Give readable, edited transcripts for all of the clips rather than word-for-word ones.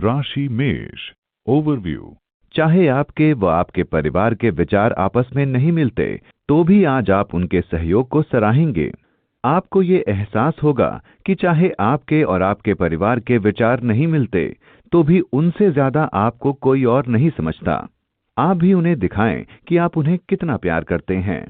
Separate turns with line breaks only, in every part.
राशि मेष। ओवरव्यू।
चाहे आपके व आपके परिवार के विचार आपस में नहीं मिलते, तो भी आज आप उनके सहयोग को सराहेंगे। आपको ये एहसास होगा कि चाहे आपके और आपके परिवार के विचार नहीं मिलते, तो भी उनसे ज्यादा आपको कोई और नहीं समझता। आप भी उन्हें दिखाएं कि आप उन्हें कितना प्यार करते हैं।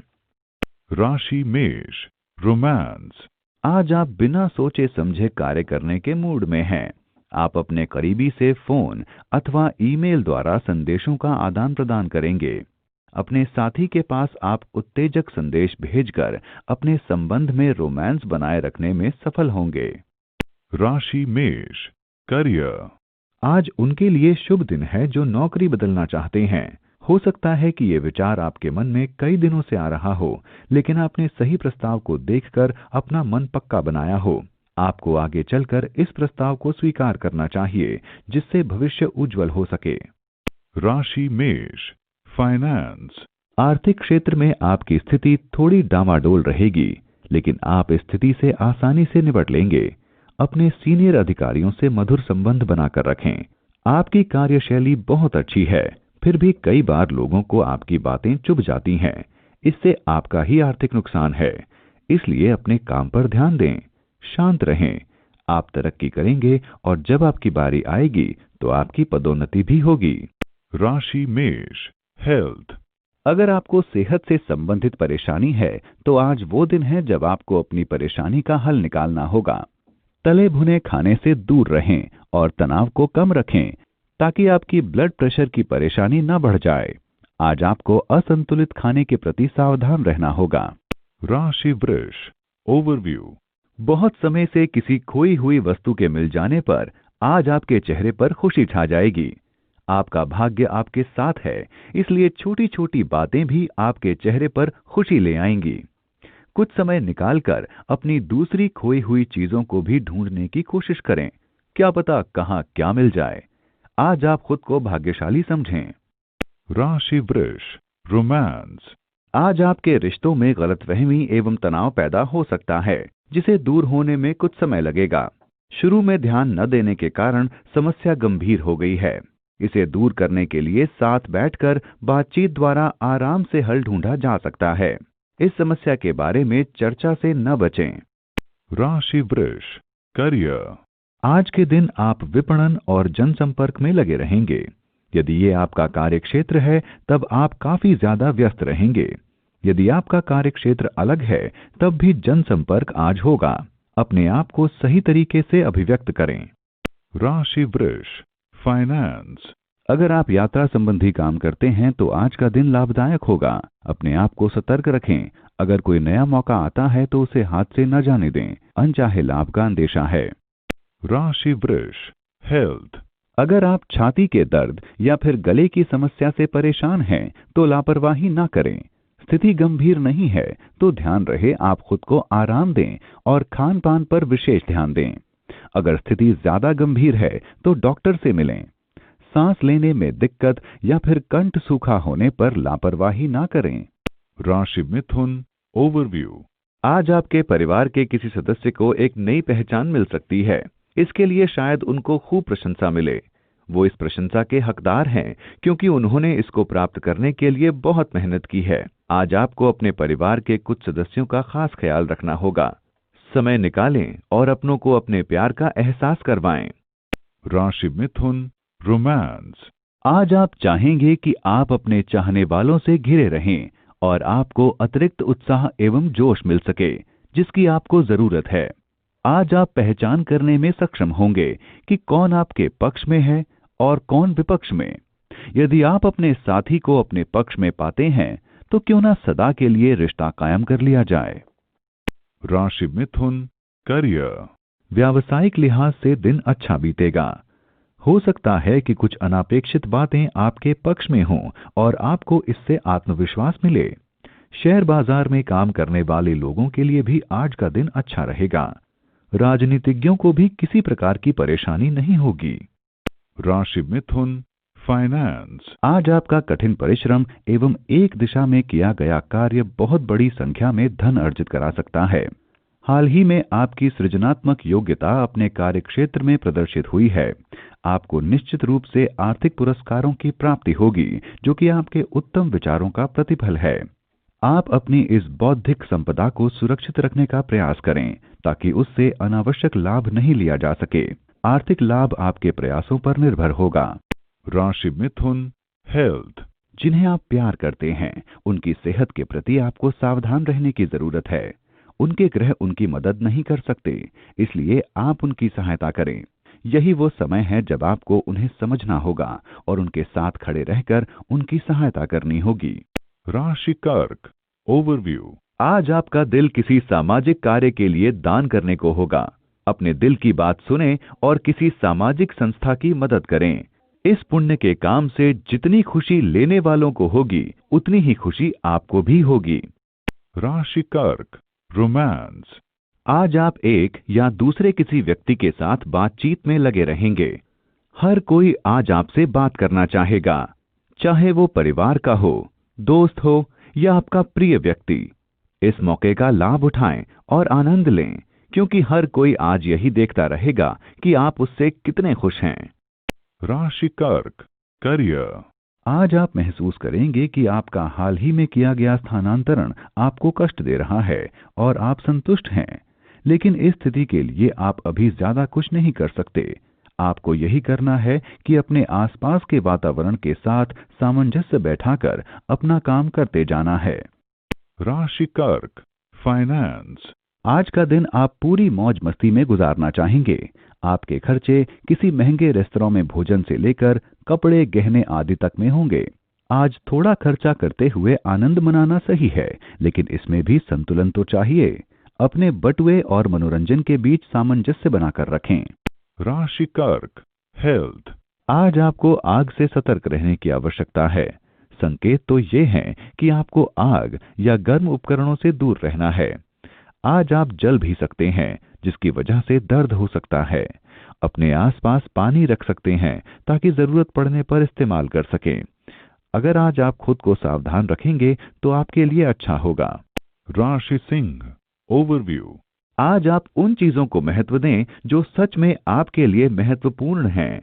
राशि मेष। रोमांस।
आज आप बिना सोचे समझे कार्य करने के मूड में हैं। आप अपने करीबी से फोन अथवा ईमेल द्वारा संदेशों का आदान प्रदान करेंगे। अपने साथी के पास आप उत्तेजक संदेश भेजकर अपने संबंध में रोमांस बनाए रखने में सफल होंगे।
राशि मेष। करियर।
आज उनके लिए शुभ दिन है जो नौकरी बदलना चाहते हैं। हो सकता है कि ये विचार आपके मन में कई दिनों से आ रहा हो, लेकिन आपने सही प्रस्ताव को देखकर अपना मन पक्का बनाया हो। आपको आगे चलकर इस प्रस्ताव को स्वीकार करना चाहिए, जिससे भविष्य उज्जवल हो सके।
राशि मेष। फाइनेंस।
आर्थिक क्षेत्र में आपकी स्थिति थोड़ी डामाडोल रहेगी, लेकिन आप इस स्थिति से आसानी से निपट लेंगे। अपने सीनियर अधिकारियों से मधुर संबंध बनाकर रखें। आपकी कार्यशैली बहुत अच्छी है, फिर भी कई बार लोगों को आपकी बातें चुभ जाती हैं। इससे आपका ही आर्थिक नुकसान है, इसलिए अपने काम पर ध्यान दें। शांत रहें। आप तरक्की करेंगे और जब आपकी बारी आएगी तो आपकी पदोन्नति भी होगी।
राशि मेष। हेल्थ।
अगर आपको सेहत से संबंधित परेशानी है, तो आज वो दिन है जब आपको अपनी परेशानी का हल निकालना होगा। तले भुने खाने से दूर रहें और तनाव को कम रखें, ताकि आपकी ब्लड प्रेशर की परेशानी न बढ़ जाए। आज आपको असंतुलित खाने के प्रति सावधान रहना होगा।
राशि वृष। ओवरव्यू।
बहुत समय से किसी खोई हुई वस्तु के मिल जाने पर आज आपके चेहरे पर खुशी छा जाएगी। आपका भाग्य आपके साथ है, इसलिए छोटी छोटी बातें भी आपके चेहरे पर खुशी ले आएंगी। कुछ समय निकालकर अपनी दूसरी खोई हुई चीजों को भी ढूंढने की कोशिश करें। क्या पता कहां क्या मिल जाए। आज आप खुद को भाग्यशाली समझें।
राशि वृष। रोमांस।
आज आपके रिश्तों में गलतफहमी एवं तनाव पैदा हो सकता है, जिसे दूर होने में कुछ समय लगेगा। शुरू में ध्यान न देने के कारण समस्या गंभीर हो गई है। इसे दूर करने के लिए साथ बैठकर बातचीत द्वारा आराम से हल ढूंढा जा सकता है। इस समस्या के बारे में चर्चा से न बचें।
राशि वृष। करियर।
आज के दिन आप विपणन और जनसंपर्क में लगे रहेंगे। यदि ये आपका कार्यक्षेत्र है, तब आप काफी ज्यादा व्यस्त रहेंगे। यदि आपका कार्यक्षेत्र अलग है, तब भी जनसंपर्क आज होगा। अपने आप को सही तरीके से अभिव्यक्त करें।
राशि वृष। फाइनेंस।
अगर आप यात्रा संबंधी काम करते हैं, तो आज का दिन लाभदायक होगा। अपने आप को सतर्क रखें। अगर कोई नया मौका आता है तो उसे हाथ से न जाने दें। अनचाहे लाभ का अंदेशा है।
राशि वृष। हेल्थ।
अगर आप छाती के दर्द या फिर गले की समस्या से परेशान हैं, तो लापरवाही न करें। स्थिति गंभीर नहीं है तो ध्यान रहे आप खुद को आराम दें और खान पान पर विशेष ध्यान दें। अगर स्थिति ज्यादा गंभीर है तो डॉक्टर से मिलें। सांस लेने में दिक्कत या फिर कंठ सूखा होने पर लापरवाही ना करें।
राशि मिथुन। ओवरव्यू।
आज आपके परिवार के किसी सदस्य को एक नई पहचान मिल सकती है। इसके लिए शायद उनको खूब प्रशंसा मिले। वो इस प्रशंसा के हकदार हैं, क्योंकि उन्होंने इसको प्राप्त करने के लिए बहुत मेहनत की है। आज आपको अपने परिवार के कुछ सदस्यों का खास ख्याल रखना होगा। समय निकालें और अपनों को अपने प्यार का एहसास करवाएं।
राशि मिथुन। रोमांस।
आज आप चाहेंगे कि आप अपने चाहने वालों से घिरे रहें और आपको अतिरिक्त उत्साह एवं जोश मिल सके, जिसकी आपको जरूरत है। आज आप पहचान करने में सक्षम होंगे कि कौन आपके पक्ष में है और कौन विपक्ष में। यदि आप अपने साथी को अपने पक्ष में पाते हैं, तो क्यों ना सदा के लिए रिश्ता कायम कर लिया जाए।
राशि मिथुन। करियर।
व्यावसायिक लिहाज से दिन अच्छा बीतेगा। हो सकता है कि कुछ अनापेक्षित बातें आपके पक्ष में हों और आपको इससे आत्मविश्वास मिले। शेयर बाजार में काम करने वाले लोगों के लिए भी आज का दिन अच्छा रहेगा। राजनीतिज्ञों को भी किसी प्रकार की परेशानी नहीं होगी।
राशि मिथुन। फाइनेंस।
आज आपका कठिन परिश्रम एवं एक दिशा में किया गया कार्य बहुत बड़ी संख्या में धन अर्जित करा सकता है। हाल ही में आपकी सृजनात्मक योग्यता अपने कार्यक्षेत्र में प्रदर्शित हुई है। आपको निश्चित रूप से आर्थिक पुरस्कारों की प्राप्ति होगी, जो कि आपके उत्तम विचारों का प्रतिफल है। आप अपनी इस बौद्धिक संपदा को सुरक्षित रखने का प्रयास करें, ताकि उससे अनावश्यक लाभ नहीं लिया जा सके। आर्थिक लाभ आपके प्रयासों पर निर्भर होगा।
राशि मिथुन, हेल्थ।
जिन्हें आप प्यार करते हैं, उनकी सेहत के प्रति आपको सावधान रहने की जरूरत है। उनके ग्रह उनकी मदद नहीं कर सकते, इसलिए आप उनकी सहायता करें। यही वो समय है जब आपको उन्हें समझना होगा और उनके साथ खड़े रहकर उनकी सहायता करनी होगी।
राशि कर्क, ओवरव्यू।
आज आपका दिल किसी सामाजिक कार्य के लिए दान करने को होगा। अपने दिल की बात सुनें और किसी सामाजिक संस्था की मदद करें। इस पुण्य के काम से जितनी खुशी लेने वालों को होगी, उतनी ही खुशी आपको भी होगी।
राशि कर्क, रोमांस।
आज आप एक या दूसरे किसी व्यक्ति के साथ बातचीत में लगे रहेंगे। हर कोई आज आपसे बात करना चाहेगा, चाहे वो परिवार का हो, दोस्त हो या आपका प्रिय व्यक्ति। इस मौके का लाभ उठाएं और आनंद लें, क्योंकि हर कोई आज यही देखता रहेगा कि आप उससे कितने खुश हैं।
राशि कर्क, करियर।
आज आप महसूस करेंगे कि आपका हाल ही में किया गया स्थानांतरण आपको कष्ट दे रहा है और आप संतुष्ट हैं, लेकिन इस स्थिति के लिए आप अभी ज्यादा कुछ नहीं कर सकते। आपको यही करना है कि अपने आसपास के वातावरण के साथ सामंजस्य बैठाकर अपना काम करते जाना है।
राशि कर्क, फाइनेंस।
आज का दिन आप पूरी मौज मस्ती में गुजारना चाहेंगे। आपके खर्चे किसी महंगे रेस्तरां में भोजन से लेकर कपड़े, गहने आदि तक में होंगे। आज थोड़ा खर्चा करते हुए आनंद मनाना सही है, लेकिन इसमें भी संतुलन तो चाहिए। अपने बटुए और मनोरंजन के बीच सामंजस्य बनाकर रखें।
राशि कर्क, हेल्थ।
आज आपको आग से सतर्क रहने की आवश्यकता है। संकेत तो ये हैं कि आपको आग या गर्म उपकरणों से दूर रहना है। आज आप जल भी सकते हैं, जिसकी वजह से दर्द हो सकता है। अपने आसपास पानी रख सकते हैं ताकि जरूरत पड़ने पर इस्तेमाल कर सकें। अगर आज आप खुद को सावधान रखेंगे तो आपके लिए अच्छा होगा।
राशि सिंह, ओवरव्यू।
आज आप उन चीजों को महत्व दें जो सच में आपके लिए महत्वपूर्ण हैं।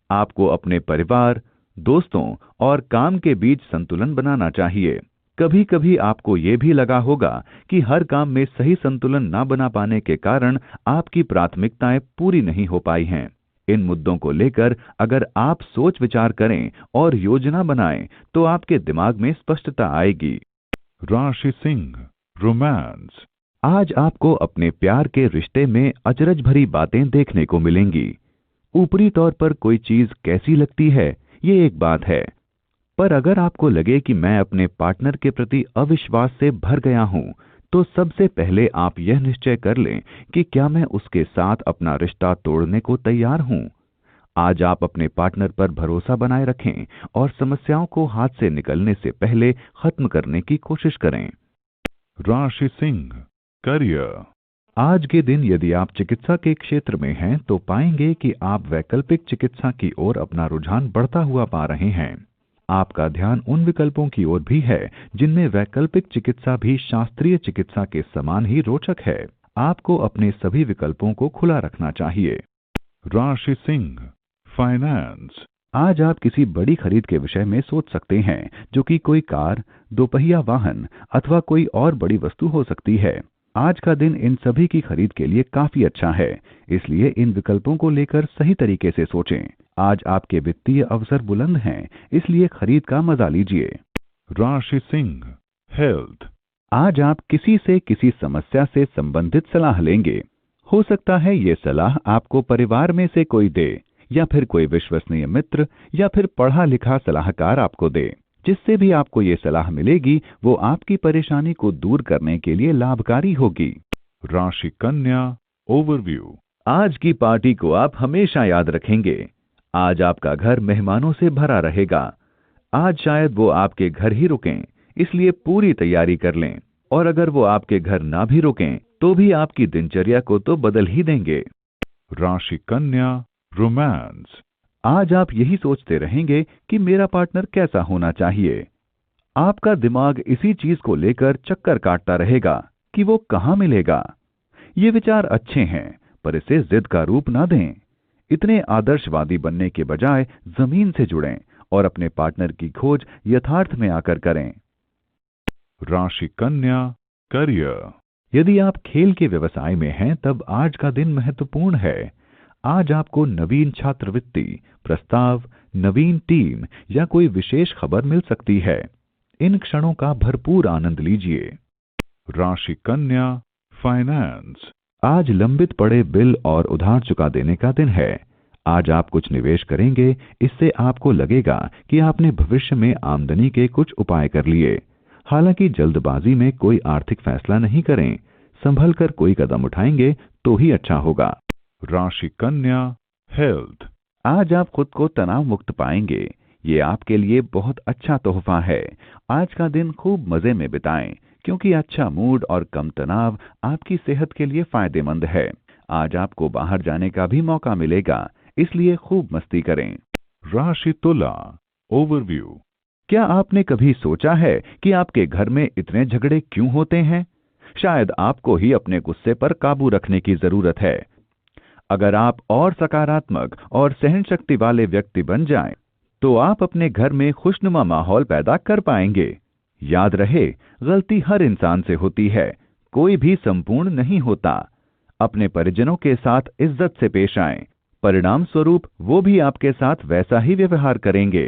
आपको अपने परिवार, दोस्तों और काम के बीच संतुलन बनाना चाहिए। कभी कभी आपको ये भी लगा होगा कि हर काम में सही संतुलन ना बना पाने के कारण आपकी प्राथमिकताएं पूरी नहीं हो पाई हैं। इन मुद्दों को लेकर अगर आप सोच विचार करें और योजना बनाएं, तो आपके दिमाग में स्पष्टता आएगी।
राशि सिंह, रोमांस।
आज आपको अपने प्यार के रिश्ते में अचरज भरी बातें देखने को मिलेंगी। ऊपरी तौर पर कोई चीज कैसी लगती है, ये एक बात है, पर अगर आपको लगे कि मैं अपने पार्टनर के प्रति अविश्वास से भर गया हूं, तो सबसे पहले आप यह निश्चय कर लें कि क्या मैं उसके साथ अपना रिश्ता तोड़ने को तैयार हूं। आज आप अपने पार्टनर पर भरोसा बनाए रखें और समस्याओं को हाथ से निकलने से पहले खत्म करने की कोशिश करें।
राशि सिंह, करियर।
आज के दिन यदि आप चिकित्सा के क्षेत्र में हैं, तो पाएंगे कि आप वैकल्पिक चिकित्सा की ओर अपना रुझान बढ़ता हुआ पा रहे हैं। आपका ध्यान उन विकल्पों की ओर भी है जिनमें वैकल्पिक चिकित्सा भी शास्त्रीय चिकित्सा के समान ही रोचक है। आपको अपने सभी विकल्पों को खुला रखना चाहिए।
राशि सिंह, फाइनेंस।
आज आप किसी बड़ी खरीद के विषय में सोच सकते हैं, जो कि कोई कार, दोपहिया वाहन अथवा कोई और बड़ी वस्तु हो सकती है। आज का दिन इन सभी की खरीद के लिए काफी अच्छा है, इसलिए इन विकल्पों को लेकर सही तरीके से सोचें। आज आपके वित्तीय अवसर बुलंद हैं, इसलिए खरीद का मजा लीजिए।
राशि सिंह, हेल्थ।
आज आप किसी से किसी समस्या से संबंधित सलाह लेंगे। हो सकता है ये सलाह आपको परिवार में से कोई दे, या फिर कोई विश्वसनीय मित्र, या फिर पढ़ा लिखा सलाहकार आपको दे। जिससे भी आपको ये सलाह मिलेगी, वो आपकी परेशानी को दूर करने के लिए लाभकारी होगी।
राशि कन्या, ओवरव्यू।
आज की पार्टी को आप हमेशा याद रखेंगे। आज आपका घर मेहमानों से भरा रहेगा। आज शायद वो आपके घर ही रुकें, इसलिए पूरी तैयारी कर लें, और अगर वो आपके घर ना भी रुकें, तो भी आपकी दिनचर्या को तो बदल ही देंगे।
राशि कन्या, रोमांस।
आज आप यही सोचते रहेंगे कि मेरा पार्टनर कैसा होना चाहिए। आपका दिमाग इसी चीज को लेकर चक्कर काटता रहेगा कि वो कहाँ मिलेगा। ये विचार अच्छे हैं, पर इसे जिद का रूप ना दें। इतने आदर्शवादी बनने के बजाय जमीन से जुड़ें और अपने पार्टनर की खोज यथार्थ में आकर करें।
राशि कन्या, करियर।
यदि आप खेल के व्यवसाय में हैं, तब आज का दिन महत्वपूर्ण है। आज आपको नवीन छात्रवृत्ति, प्रस्ताव, नवीन टीम या कोई विशेष खबर मिल सकती है। इन क्षणों का भरपूर आनंद लीजिए।
राशि कन्या, फाइनेंस।
आज लंबित पड़े बिल और उधार चुका देने का दिन है। आज आप कुछ निवेश करेंगे, इससे आपको लगेगा कि आपने भविष्य में आमदनी के कुछ उपाय कर लिए। हालांकि जल्दबाजी में कोई आर्थिक फैसला नहीं करें। संभल कर कोई कदम उठाएंगे तो ही अच्छा होगा।
राशि कन्या, हेल्थ।
आज आप खुद को तनाव मुक्त पाएंगे। ये आपके लिए बहुत अच्छा तोहफा है। आज का दिन खूब मजे में बिताएं, क्योंकि अच्छा मूड और कम तनाव आपकी सेहत के लिए फायदेमंद है। आज आपको बाहर जाने का भी मौका मिलेगा, इसलिए खूब मस्ती करें।
राशि तुला, ओवरव्यू।
क्या आपने कभी सोचा है कि आपके घर में इतने झगड़े क्यों होते हैं? शायद आपको ही अपने गुस्से पर काबू रखने की जरूरत है। अगर आप और सकारात्मक और सहनशक्ति वाले व्यक्ति बन जाएं, तो आप अपने घर में खुशनुमा माहौल पैदा कर पाएंगे। याद रहे, गलती हर इंसान से होती है, कोई भी संपूर्ण नहीं होता। अपने परिजनों के साथ इज्जत से पेश आएं, परिणाम स्वरूप वो भी आपके साथ वैसा ही व्यवहार करेंगे।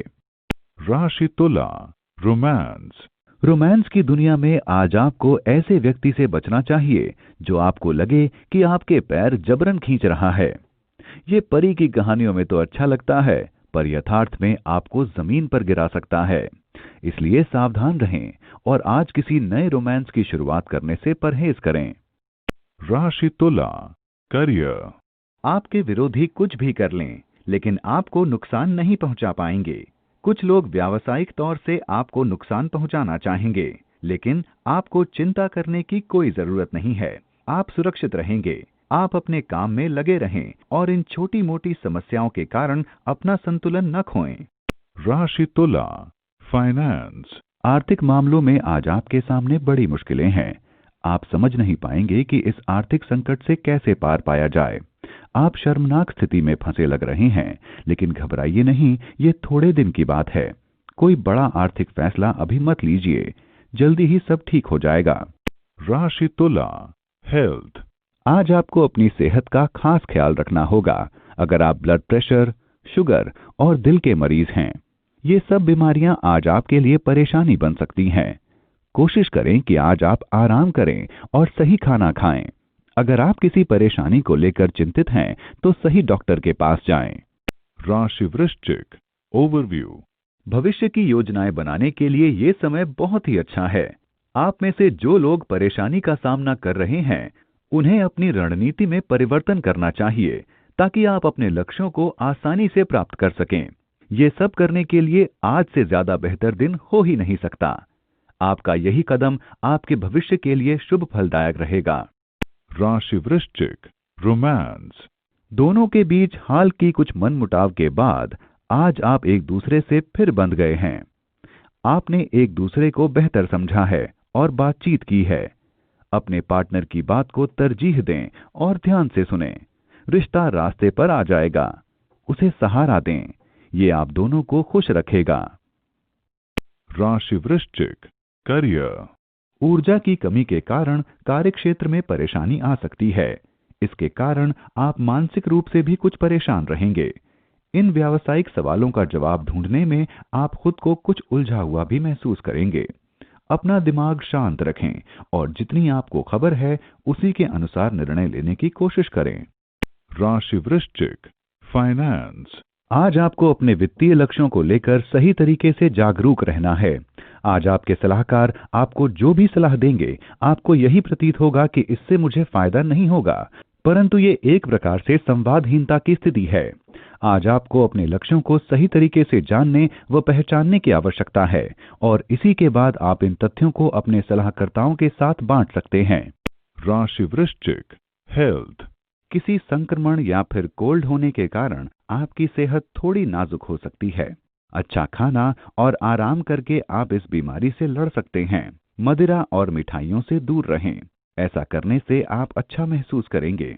राशि तुला, रोमांस।
रोमांस की दुनिया में आज आपको ऐसे व्यक्ति से बचना चाहिए जो आपको लगे कि आपके पैर जबरन खींच रहा है। ये परी की कहानियों में तो अच्छा लगता है, पर यथार्थ में आपको जमीन पर गिरा सकता है। इसलिए सावधान रहें और आज किसी नए रोमांस की शुरुआत करने से परहेज करें।
राशि तुला, करियर।
आपके विरोधी कुछ भी कर लें, लेकिन आपको नुकसान नहीं पहुंचा पाएंगे। कुछ लोग व्यावसायिक तौर से आपको नुकसान पहुंचाना चाहेंगे, लेकिन आपको चिंता करने की कोई जरूरत नहीं है। आप सुरक्षित रहेंगे। आप अपने काम में लगे रहें और इन छोटी मोटी समस्याओं के कारण अपना संतुलन न खोएं।
राशि तुला, फाइनेंस।
आर्थिक मामलों में आज आपके सामने बड़ी मुश्किलें हैं। आप समझ नहीं पाएंगे कि इस आर्थिक संकट से कैसे पार पाया जाए। आप शर्मनाक स्थिति में फंसे लग रहे हैं, लेकिन घबराइए नहीं, ये थोड़े दिन की बात है। कोई बड़ा आर्थिक फैसला अभी मत लीजिए, जल्दी ही सब ठीक हो जाएगा।
राशि तुला, हेल्थ।
आज आपको अपनी सेहत का खास ख्याल रखना होगा। अगर आप ब्लड प्रेशर, शुगर और दिल के मरीज हैं, ये सब बीमारियां आज आपके लिए परेशानी बन सकती हैं। कोशिश करें कि आज आप आराम करें और सही खाना खाएं। अगर आप किसी परेशानी को लेकर चिंतित हैं, तो सही डॉक्टर के पास जाएं।
राशि वृश्चिक, ओवरव्यू।
भविष्य की योजनाएं बनाने के लिए ये समय बहुत ही अच्छा है। आप में से जो लोग परेशानी का सामना कर रहे हैं, उन्हें अपनी रणनीति में परिवर्तन करना चाहिए, ताकि आप अपने लक्ष्यों को आसानी से प्राप्त कर सकें। ये सब करने के लिए आज से ज्यादा बेहतर दिन हो ही नहीं सकता। आपका यही कदम आपके भविष्य के लिए शुभ फलदायक रहेगा।
राशि वृश्चिक, रोमांस।
दोनों के बीच हाल की कुछ मनमुटाव के बाद आज आप एक दूसरे से फिर बंध गए हैं। आपने एक दूसरे को बेहतर समझा है और बातचीत की है। अपने पार्टनर की बात को तरजीह दें और ध्यान से सुनें। रिश्ता रास्ते पर आ जाएगा, उसे सहारा दें। ये आप दोनों को खुश रखेगा।
राशि वृश्चिक, करियर।
ऊर्जा की कमी के कारण कार्यक्षेत्र में परेशानी आ सकती है। इसके कारण आप मानसिक रूप से भी कुछ परेशान रहेंगे। इन व्यावसायिक सवालों का जवाब ढूंढने में आप खुद को कुछ उलझा हुआ भी महसूस करेंगे। अपना दिमाग शांत रखें और जितनी आपको खबर है, उसी के अनुसार निर्णय लेने की कोशिश करें।
राशि वृश्चिक, फाइनेंस।
आज आपको अपने वित्तीय लक्ष्यों को लेकर सही तरीके से जागरूक रहना है। आज आपके सलाहकार आपको जो भी सलाह देंगे, आपको यही प्रतीत होगा कि इससे मुझे फायदा नहीं होगा, परंतु ये एक प्रकार से संवादहीनता की स्थिति है। आज आपको अपने लक्ष्यों को सही तरीके से जानने व पहचानने की आवश्यकता है और इसी के बाद आप इन तथ्यों को अपने सलाहकर्ताओं के साथ बांट सकते हैं।
राशि वृश्चिक, हेल्थ।
किसी संक्रमण या फिर कोल्ड होने के कारण आपकी सेहत थोड़ी नाजुक हो सकती है। अच्छा खाना और आराम करके आप इस बीमारी से लड़ सकते हैं। मदिरा और मिठाइयों से दूर रहें। ऐसा करने से आप अच्छा महसूस करेंगे।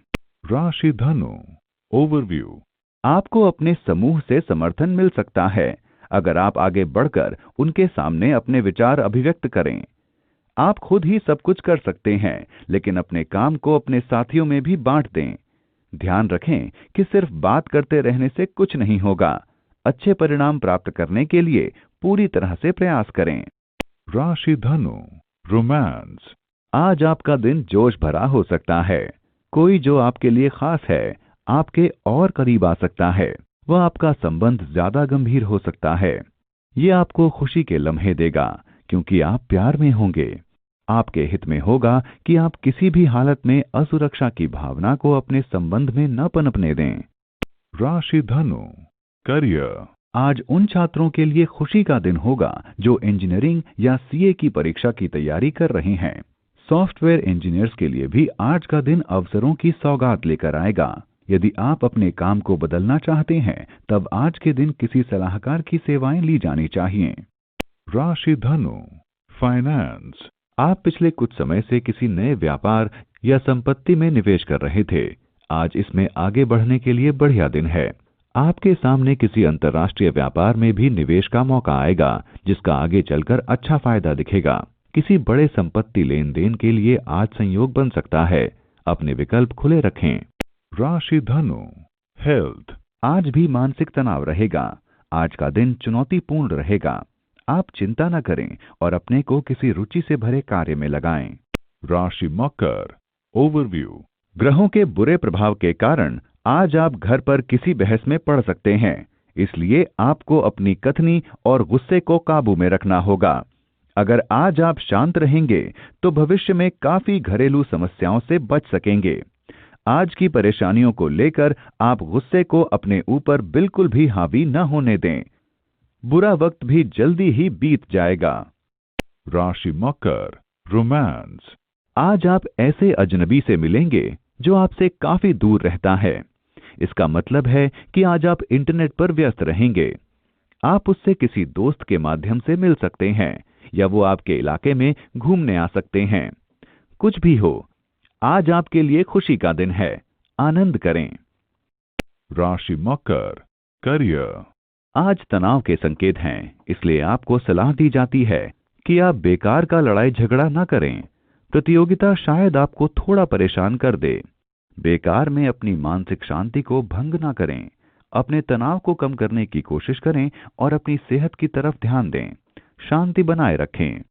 राशि धनु ओवरव्यू।
आपको अपने समूह से समर्थन मिल सकता है अगर आप आगे बढ़कर उनके सामने अपने विचार अभिव्यक्त करें। आप खुद ही सब कुछ कर सकते हैं, लेकिन अपने काम को अपने साथियों में भी बांट दें। ध्यान रखें कि सिर्फ बात करते रहने से कुछ नहीं होगा। अच्छे परिणाम प्राप्त करने के लिए पूरी तरह से प्रयास करें।
राशि धनु रोमांस।
आज आपका दिन जोश भरा हो सकता है। कोई जो आपके लिए खास है आपके और करीब आ सकता है। वह आपका संबंध ज्यादा गंभीर हो सकता है। ये आपको खुशी के लम्हे देगा क्योंकि आप प्यार में होंगे। आपके हित में होगा कि आप किसी भी हालत में असुरक्षा की भावना को अपने संबंध में न पनपने दें।
राशि धनु करियर।
आज उन छात्रों के लिए खुशी का दिन होगा जो इंजीनियरिंग या सीए की परीक्षा की तैयारी कर रहे हैं। सॉफ्टवेयर इंजीनियर्स के लिए भी आज का दिन अवसरों की सौगात लेकर आएगा। यदि आप अपने काम को बदलना चाहते हैं तब आज के दिन किसी सलाहकार की सेवाएं ली जानी चाहिए।
राशि धनु फाइनेंस।
आप पिछले कुछ समय से किसी नए व्यापार या संपत्ति में निवेश कर रहे थे। आज इसमें आगे बढ़ने के लिए बढ़िया दिन है। आपके सामने किसी अंतर्राष्ट्रीय व्यापार में भी निवेश का मौका आएगा जिसका आगे चलकर अच्छा फायदा दिखेगा। किसी बड़े संपत्ति लेन देन के लिए आज संयोग बन सकता है। अपने विकल्प खुले रखें।
राशि धनु हेल्थ।
आज भी मानसिक तनाव रहेगा। आज का दिन चुनौतीपूर्ण रहेगा। आप चिंता न करें और अपने को किसी रुचि से भरे कार्य में लगाएं।
राशि मकर ओवरव्यू।
ग्रहों के बुरे प्रभाव के कारण आज आप घर पर किसी बहस में पड़ सकते हैं। इसलिए आपको अपनी कथनी और गुस्से को काबू में रखना होगा। अगर आज आप शांत रहेंगे तो भविष्य में काफी घरेलू समस्याओं से बच सकेंगे। आज की परेशानियों को लेकर आप गुस्से को अपने ऊपर बिल्कुल भी हावी न होने दें। बुरा वक्त भी जल्दी ही बीत जाएगा।
राशि मकर रोमांस।
आज आप ऐसे अजनबी से मिलेंगे जो आपसे काफी दूर रहता है। इसका मतलब है कि आज आप इंटरनेट पर व्यस्त रहेंगे। आप उससे किसी दोस्त के माध्यम से मिल सकते हैं या वो आपके इलाके में घूमने आ सकते हैं। कुछ भी हो, आज आपके लिए खुशी का दिन है। आनंद करें।
राशि मकर करियर।
आज तनाव के संकेत हैं, इसलिए आपको सलाह दी जाती है कि आप बेकार का लड़ाई झगड़ा न करें। प्रतियोगिता शायद आपको थोड़ा परेशान कर दे। बेकार में अपनी मानसिक शांति को भंग ना करें। अपने तनाव को कम करने की कोशिश करें और अपनी सेहत की तरफ ध्यान दें। शांति बनाए रखें।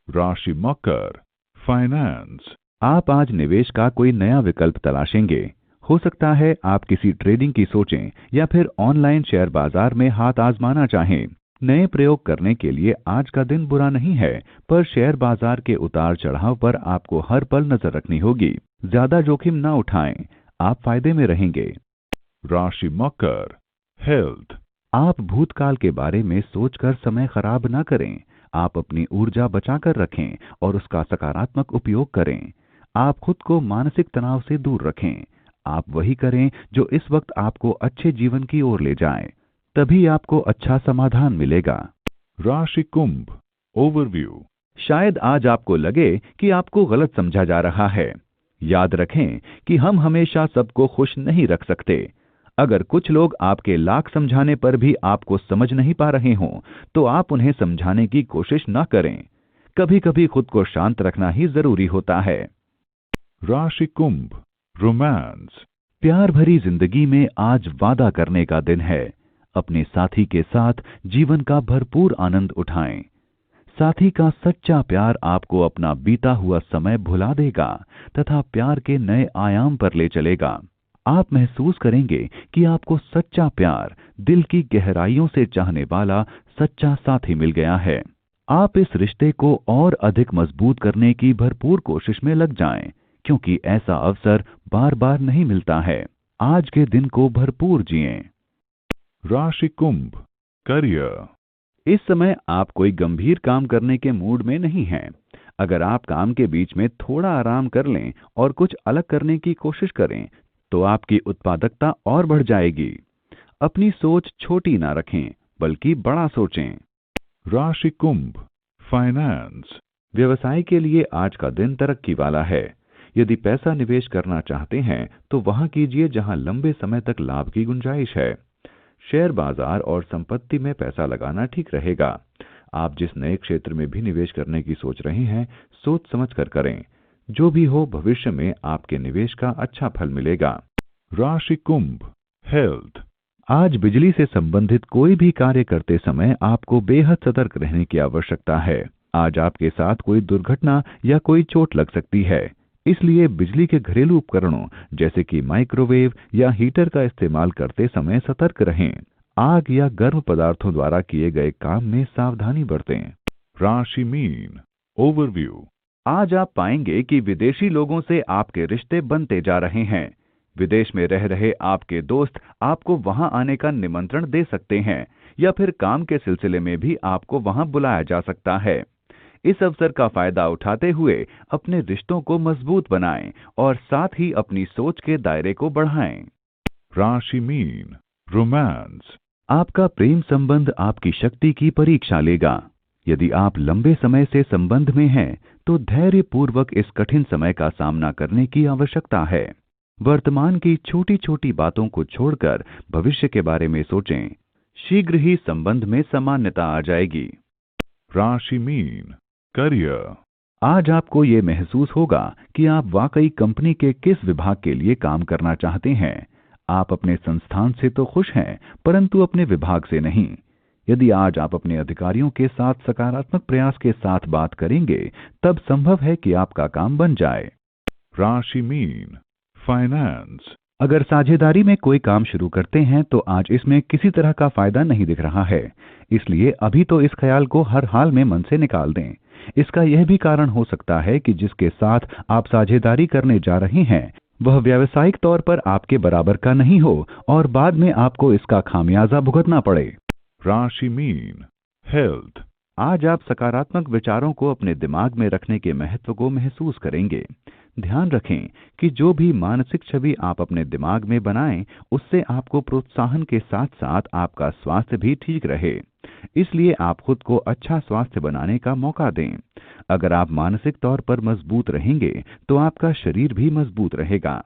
राशि मकर फाइनेंस।
आप आज निवेश का कोई नया विकल्प तलाशेंगे। हो सकता है आप किसी ट्रेडिंग की सोचें या फिर ऑनलाइन शेयर बाजार में हाथ आजमाना चाहें। नए प्रयोग करने के लिए आज का दिन बुरा नहीं है, पर शेयर बाजार के उतार चढ़ाव पर आपको हर पल नजर रखनी होगी। ज्यादा जोखिम न उठाएं, आप फायदे में रहेंगे।
राशि मकर हेल्थ।
आप भूतकाल के बारे में सोचकर समय खराब न करें। आप अपनी ऊर्जा बचाकर रखें और उसका सकारात्मक उपयोग करें। आप खुद को मानसिक तनाव से दूर रखें। आप वही करें जो इस वक्त आपको अच्छे जीवन की ओर ले जाए, तभी आपको अच्छा समाधान मिलेगा।
राशि कुंभ ओवरव्यू।
शायद आज आपको लगे कि आपको गलत समझा जा रहा है। याद रखें कि हम हमेशा सबको खुश नहीं रख सकते। अगर कुछ लोग आपके लाख समझाने पर भी आपको समझ नहीं पा रहे हों, तो आप उन्हें समझाने की कोशिश न करें। कभी कभी खुद को शांत रखना ही जरूरी होता है।
राशि कुंभ रोमांस।
प्यार भरी जिंदगी में आज वादा करने का दिन है। अपने साथी के साथ जीवन का भरपूर आनंद उठाएं। साथी का सच्चा प्यार आपको अपना बीता हुआ समय भुला देगा तथा प्यार के नए आयाम पर ले चलेगा। आप महसूस करेंगे कि आपको सच्चा प्यार, दिल की गहराइयों से चाहने वाला सच्चा साथी मिल गया है। आप इस रिश्ते को और अधिक मजबूत करने की भरपूर कोशिश में लग जाएं, क्योंकि ऐसा अवसर बार बार नहीं मिलता है। आज के दिन को भरपूर जिएं।
राशि कुंभ करियर।
इस समय आप कोई गंभीर काम करने के मूड में नहीं हैं। अगर आप काम के बीच में थोड़ा आराम कर लें और कुछ अलग करने की कोशिश करें तो आपकी उत्पादकता और बढ़ जाएगी। अपनी सोच छोटी ना रखें, बल्कि बड़ा सोचें।
राशि कुंभ फाइनेंस।
व्यवसाय के लिए आज का दिन तरक्की वाला है। यदि पैसा निवेश करना चाहते हैं तो वहां कीजिए जहां लंबे समय तक लाभ की गुंजाइश है। शेयर बाजार और संपत्ति में पैसा लगाना ठीक रहेगा। आप जिस नए क्षेत्र में भी निवेश करने की सोच रहे हैं, सोच समझ कर करें। जो भी हो, भविष्य में आपके निवेश का अच्छा फल मिलेगा।
राशि कुंभ, हेल्थ।
आज बिजली से संबंधित कोई भी कार्य करते समय आपको बेहद सतर्क रहने की आवश्यकता है। आज आपके साथ कोई दुर्घटना या कोई चोट लग सकती है, इसलिए बिजली के घरेलू उपकरणों जैसे कि माइक्रोवेव या हीटर का इस्तेमाल करते समय सतर्क रहें। आग या गर्म पदार्थों द्वारा किए गए काम में सावधानी बरतें।
राशि मीन, ओवरव्यू।
आज आप पाएंगे कि विदेशी लोगों से आपके रिश्ते बनते जा रहे हैं। विदेश में रह रहे आपके दोस्त आपको वहां आने का निमंत्रण दे सकते हैं या फिर काम के सिलसिले में भी आपको वहां बुलाया जा सकता है। इस अवसर का फायदा उठाते हुए अपने रिश्तों को मजबूत बनाएं और साथ ही अपनी सोच के दायरे को बढ़ाएं।
राशि मीन, रोमांस।
आपका प्रेम संबंध आपकी शक्ति की परीक्षा लेगा। यदि आप लंबे समय से संबंध में हैं, तो धैर्य पूर्वक इस कठिन समय का सामना करने की आवश्यकता है। वर्तमान की छोटी छोटी बातों को छोड़कर भविष्य के बारे में सोचें। शीघ्र ही संबंध में सामान्यता आ जाएगी।
राशि मीन, करियर।
आज आपको ये महसूस होगा कि आप वाकई कंपनी के किस विभाग के लिए काम करना चाहते हैं। आप अपने संस्थान से तो खुश हैं, परंतु अपने विभाग से नहीं। यदि आज आप अपने अधिकारियों के साथ सकारात्मक प्रयास के साथ बात करेंगे, तब संभव है कि आपका काम बन जाए।
राशि मीन, फाइनेंस।
अगर साझेदारी में कोई काम शुरू करते हैं तो आज इसमें किसी तरह का फायदा नहीं दिख रहा है, इसलिए अभी तो इस ख्याल को हर हाल में मन से निकाल दें। इसका यह भी कारण हो सकता है कि जिसके साथ आप साझेदारी करने जा रहे हैं वह व्यावसायिक तौर पर आपके बराबर का नहीं हो और बाद में आपको इसका खामियाजा भुगतना पड़े।
राशि मीन, हेल्थ।
आज आप सकारात्मक विचारों को अपने दिमाग में रखने के महत्व को महसूस करेंगे। ध्यान रखें कि जो भी मानसिक छवि आप अपने दिमाग में बनाएं, उससे आपको प्रोत्साहन के साथ साथ आपका स्वास्थ्य भी ठीक रहे। इसलिए आप खुद को अच्छा स्वास्थ्य बनाने का मौका दें। अगर आप मानसिक तौर पर मजबूत रहेंगे, तो आपका शरीर भी मजबूत रहेगा।